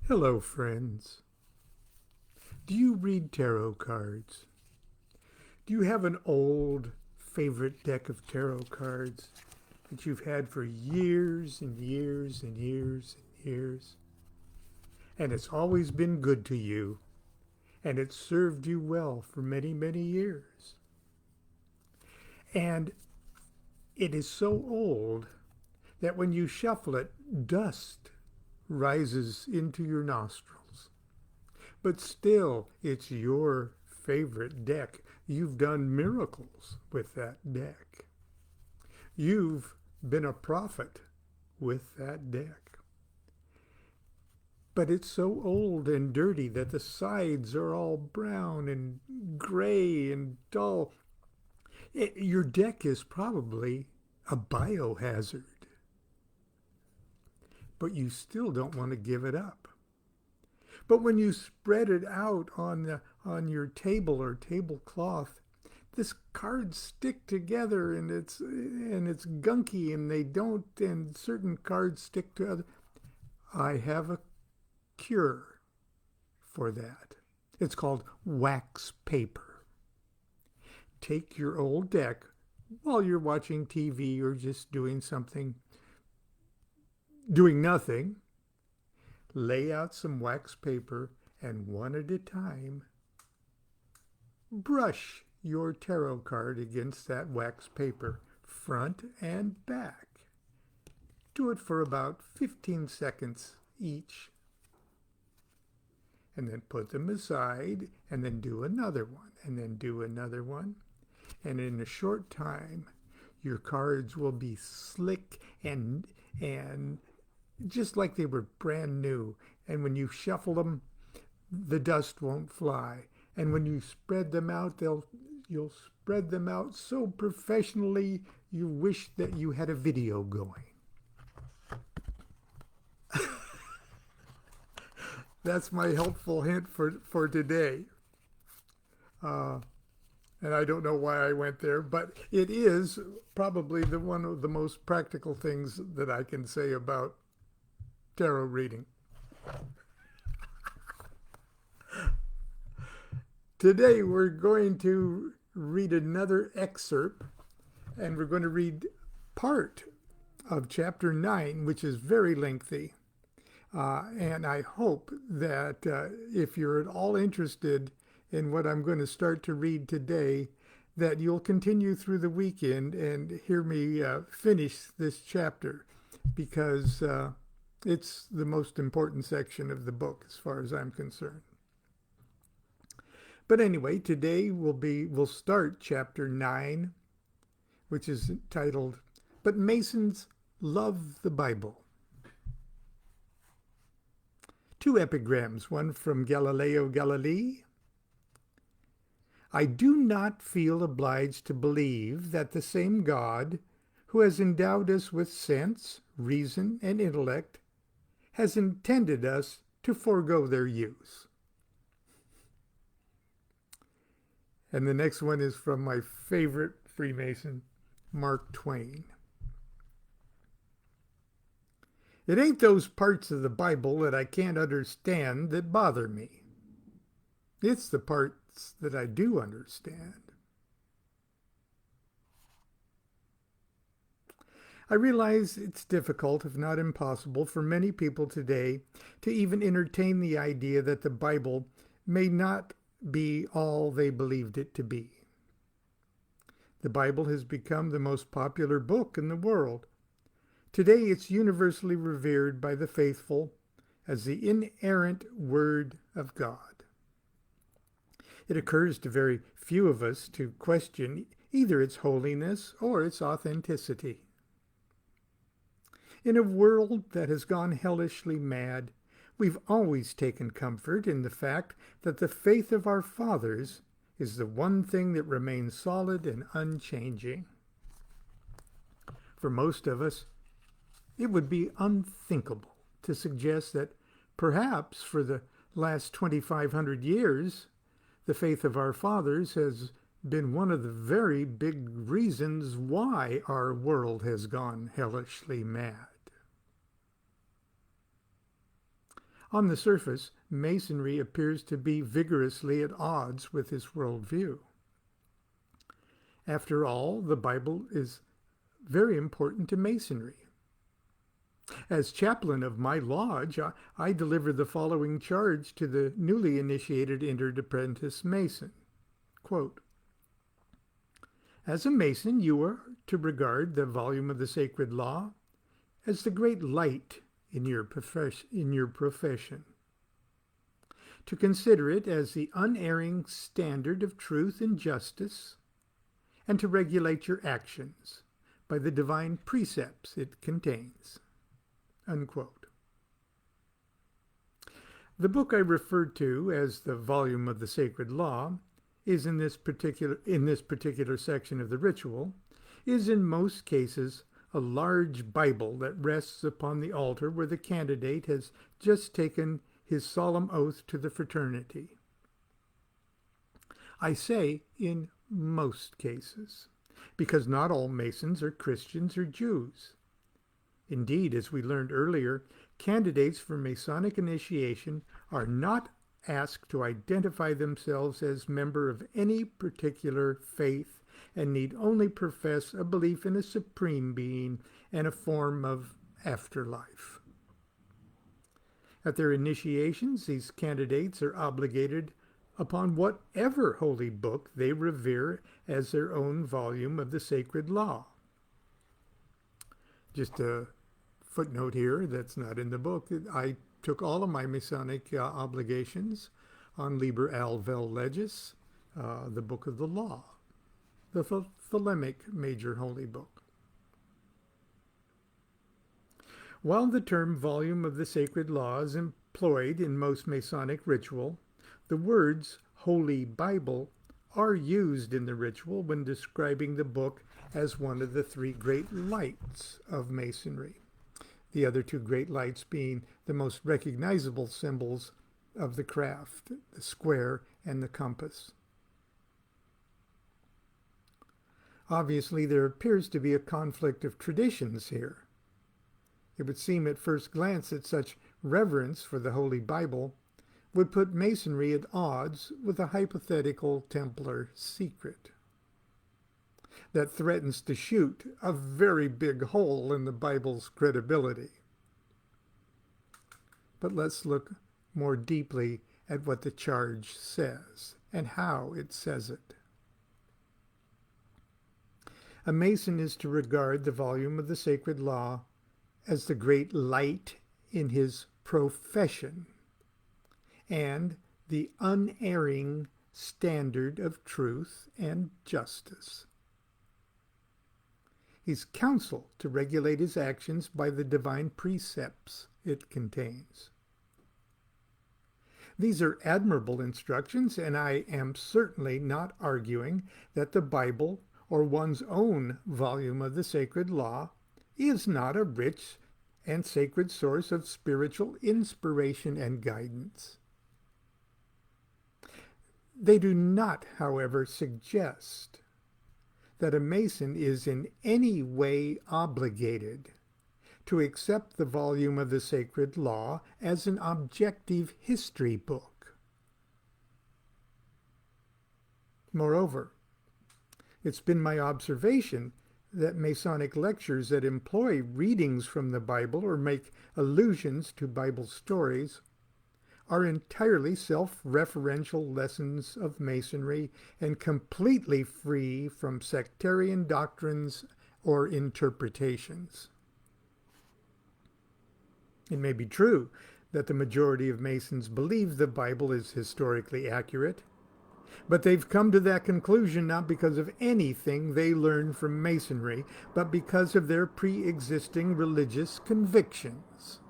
Hello, friends. Do you read tarot cards? Do you have an old favorite deck of tarot cards that you've had for years and years and years and years? And it's always been good to you, and it's served you well for many, many years. And it is so old that when you shuffle it, dust rises into your nostrils. But still, it's your favorite deck. You've done miracles with that deck. You've been a prophet with that deck. But it's so old and dirty that the sides are all brown and gray and dull. Your deck is probably a biohazard, but you still don't want to give it up. But when you spread it out on your table or tablecloth, this cards stick together and it's gunky and they don't, and certain cards stick to other. I have a cure for that. It's called wax paper. Take your old deck while you're watching TV or just doing nothing. Lay out some wax paper and one at a time, brush your tarot card against that wax paper, front and back. Do it for about 15 seconds each. And then put them aside, and then do another one, and then do another one. And in a short time, your cards will be slick and just like they were brand new. And when you shuffle them, the dust won't fly. And when you spread them out, you'll spread them out so professionally you wish that you had a video going. That's my helpful hint for today. And I don't know why I went there, but it is probably one of the most practical things that I can say about tarot reading. Today we're going to read another excerpt, and we're going to read part of chapter 9, which is very lengthy. And I hope that if you're at all interested in what I'm going to start to read today, that you'll continue through the weekend and hear me finish this chapter, because it's the most important section of the book as far as I'm concerned. But anyway, today we'll start chapter 9, which is titled, But Masons Love the Bible. Two epigrams, one from Galileo Galilei. I do not feel obliged to believe that the same God who has endowed us with sense, reason, and intellect has intended us to forego their use. And the next one is from my favorite Freemason, Mark Twain. It ain't those parts of the Bible that I can't understand that bother me. It's the parts that I do understand. I realize it's difficult, if not impossible, for many people today to even entertain the idea that the Bible may not be all they believed it to be. The Bible has become the most popular book in the world. Today it's universally revered by the faithful as the inerrant Word of God. It occurs to very few of us to question either its holiness or its authenticity. In a world that has gone hellishly mad, we've always taken comfort in the fact that the faith of our fathers is the one thing that remains solid and unchanging. For most of us, it would be unthinkable to suggest that perhaps for the last 2,500 years, the faith of our fathers has been one of the very big reasons why our world has gone hellishly mad. On the surface, Masonry appears to be vigorously at odds with his worldview. After all, the Bible is very important to Masonry. As chaplain of my lodge, I deliver the following charge to the newly initiated entered apprentice Mason. Quote, as a Mason, you are to regard the volume of the sacred law as the great light in your profession, to consider it as the unerring standard of truth and justice, and to regulate your actions by the divine precepts it contains. Unquote. The book I referred to as the volume of the sacred law is in this particular section of the ritual, is in most cases a large Bible that rests upon the altar where the candidate has just taken his solemn oath to the fraternity. I say in most cases, because not all Masons are Christians or Jews. Indeed, as we learned earlier, candidates for Masonic initiation are not asked to identify themselves as member of any particular faith and need only profess a belief in a supreme being and a form of afterlife. At their initiations, these candidates are obligated upon whatever holy book they revere as their own volume of the sacred law. Just a footnote here that's not in the book. I took all of my Masonic obligations on Liber Al Vel Legis, the Book of the Law, the Thelemic major holy book. While the term volume of the sacred law is employed in most Masonic ritual, the words Holy Bible are used in the ritual when describing the book as one of the three great lights of Masonry. The other two great lights being the most recognizable symbols of the craft, the square and the compass. Obviously, there appears to be a conflict of traditions here. It would seem at first glance that such reverence for the Holy Bible would put Masonry at odds with a hypothetical Templar secret that threatens to shoot a very big hole in the Bible's credibility. But let's look more deeply at what the charge says and how it says it. A Mason is to regard the volume of the sacred law as the great light in his profession and the unerring standard of truth and justice. He's counseled to regulate his actions by the divine precepts it contains. These are admirable instructions, and I am certainly not arguing that the Bible or one's own volume of the sacred law is not a rich and sacred source of spiritual inspiration and guidance. They do not, however, suggest that a Mason is in any way obligated to accept the volume of the sacred law as an objective history book. Moreover, it's been my observation that Masonic lectures that employ readings from the Bible or make allusions to Bible stories are entirely self-referential lessons of Masonry and completely free from sectarian doctrines or interpretations. It may be true that the majority of Masons believe the Bible is historically accurate, but they've come to that conclusion not because of anything they learned from Masonry, but because of their pre-existing religious convictions.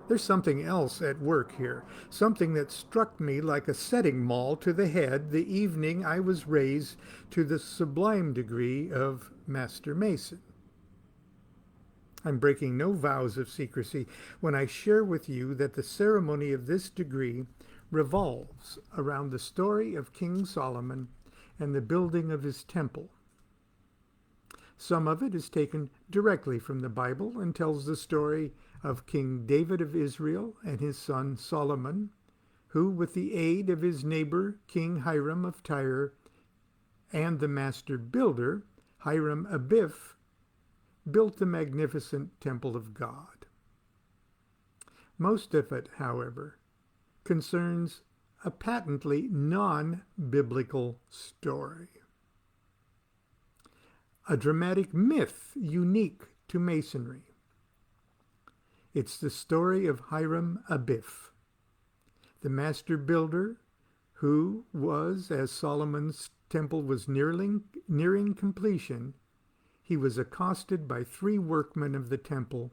There's something else at work here, something that struck me like a setting maul to the head the evening I was raised to the sublime degree of Master Mason. I'm breaking no vows of secrecy when I share with you that the ceremony of this degree revolves around the story of King Solomon and the building of his temple. Some of it is taken directly from the Bible and tells the story of King David of Israel and his son Solomon, who, with the aid of his neighbor King Hiram of Tyre and the master builder Hiram Abiff, built the magnificent temple of God. Most of it, however, concerns a patently non-biblical story, a dramatic myth unique to Masonry. It's the story of Hiram Abiff, the master builder who was, as Solomon's temple was nearing completion, he was accosted by 3 workmen of the temple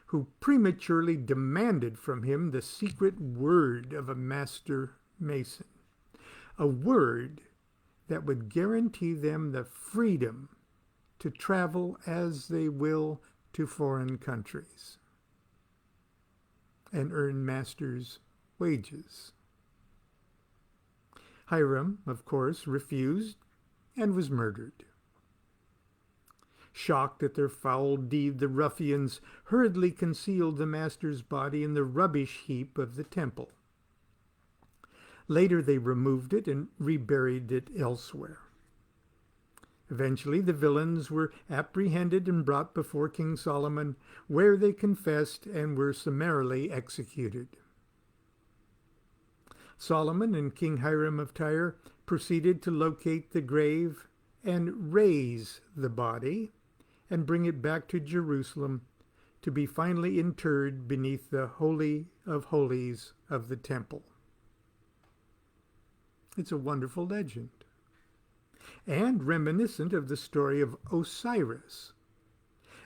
who prematurely demanded from him the secret word of a master mason, a word that would guarantee them the freedom to travel as they will to foreign countries and earn master's wages. Hiram, of course, refused and was murdered. Shocked at their foul deed, the ruffians hurriedly concealed the master's body in the rubbish heap of the temple. Later they removed it and reburied it elsewhere. Eventually the villains were apprehended and brought before King Solomon, where they confessed and were summarily executed. Solomon and King Hiram of Tyre proceeded to locate the grave and raise the body and bring it back to Jerusalem to be finally interred beneath the Holy of Holies of the temple. It's a wonderful legend, and reminiscent of the story of Osiris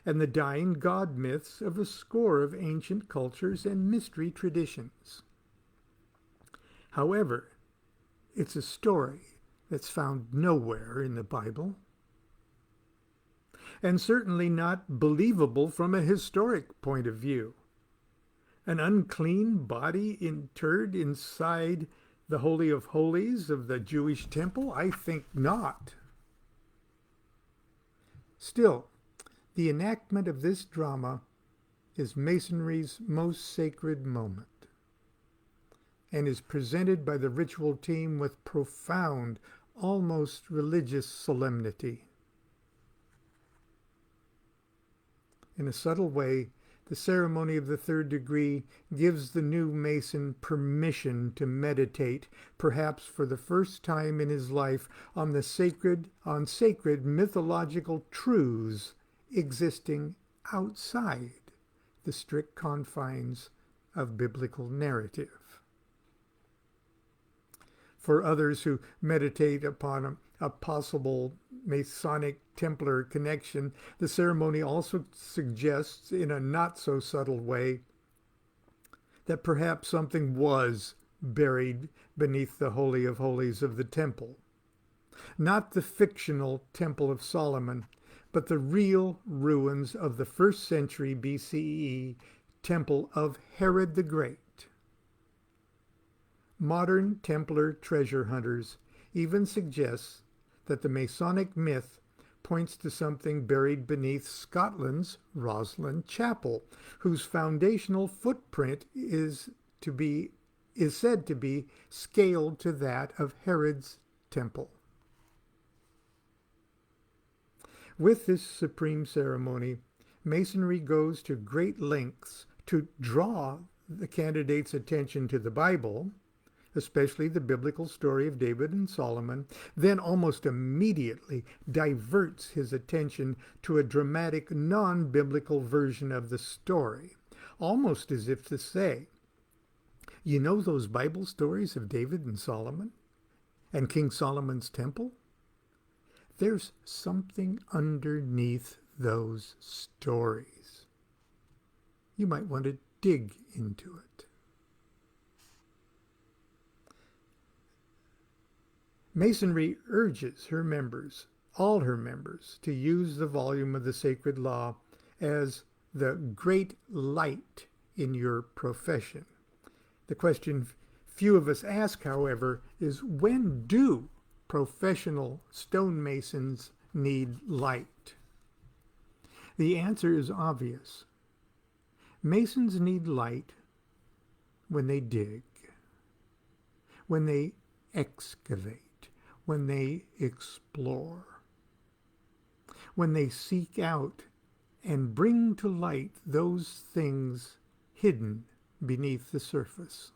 and the dying god myths of a score of ancient cultures and mystery traditions. However, it's a story that's found nowhere in the Bible, and certainly not believable from a historic point of view. An unclean body interred inside the Holy of Holies of the Jewish temple? I think not. Still, the enactment of this drama is Masonry's most sacred moment and is presented by the ritual team with profound, almost religious solemnity. In a subtle way, the ceremony of the 3rd degree gives the new Mason permission to meditate, perhaps for the first time in his life, on sacred mythological truths existing outside the strict confines of biblical narrative. For others who meditate upon a possible Masonic Templar connection, the ceremony also suggests, in a not-so-subtle way, that perhaps something was buried beneath the Holy of Holies of the temple. Not the fictional Temple of Solomon, but the real ruins of the 1st century BCE Temple of Herod the Great. Modern Templar treasure hunters even suggest that the Masonic myth points to something buried beneath Scotland's Rosslyn Chapel, whose foundational footprint is said to be scaled to that of Herod's temple. With this supreme ceremony, Masonry goes to great lengths to draw the candidate's attention to the Bible, especially the biblical story of David and Solomon, then almost immediately diverts his attention to a dramatic non-biblical version of the story, almost as if to say, you know those Bible stories of David and Solomon and King Solomon's temple? There's something underneath those stories. You might want to dig into it. Masonry urges her members, all her members, to use the volume of the sacred law as the great light in your profession. The question few of us ask, however, is when do professional stonemasons need light? The answer is obvious. Masons need light when they dig, when they excavate, when they explore, when they seek out and bring to light those things hidden beneath the surface.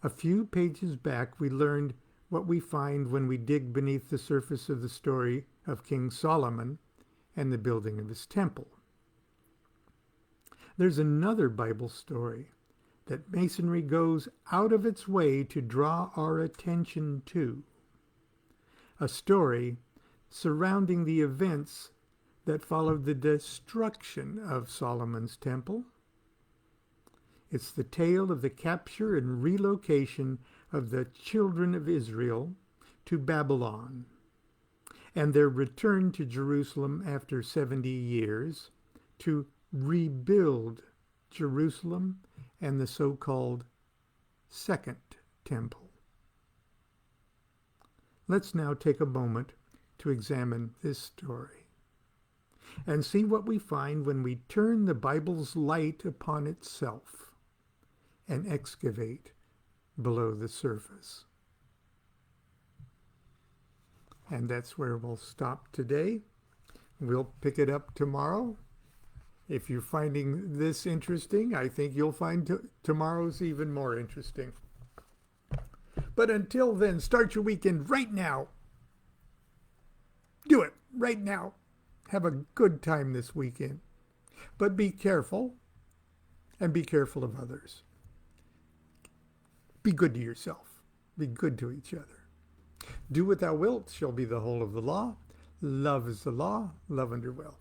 A few pages back, we learned what we find when we dig beneath the surface of the story of King Solomon and the building of his temple. There's another Bible story that Masonry goes out of its way to draw our attention to. A story surrounding the events that followed the destruction of Solomon's temple. It's the tale of the capture and relocation of the children of Israel to Babylon and their return to Jerusalem after 70 years to rebuild Jerusalem and the so-called Second Temple. Let's now take a moment to examine this story and see what we find when we turn the Bible's light upon itself and excavate below the surface. And that's where we'll stop today. We'll pick it up tomorrow. If you're finding this interesting, I think you'll find tomorrow's even more interesting. But until then, start your weekend right now. Do it right now. Have a good time this weekend. But be careful, and be careful of others. Be good to yourself. Be good to each other. Do what thou wilt shall be the whole of the law. Love is the law. Love under will.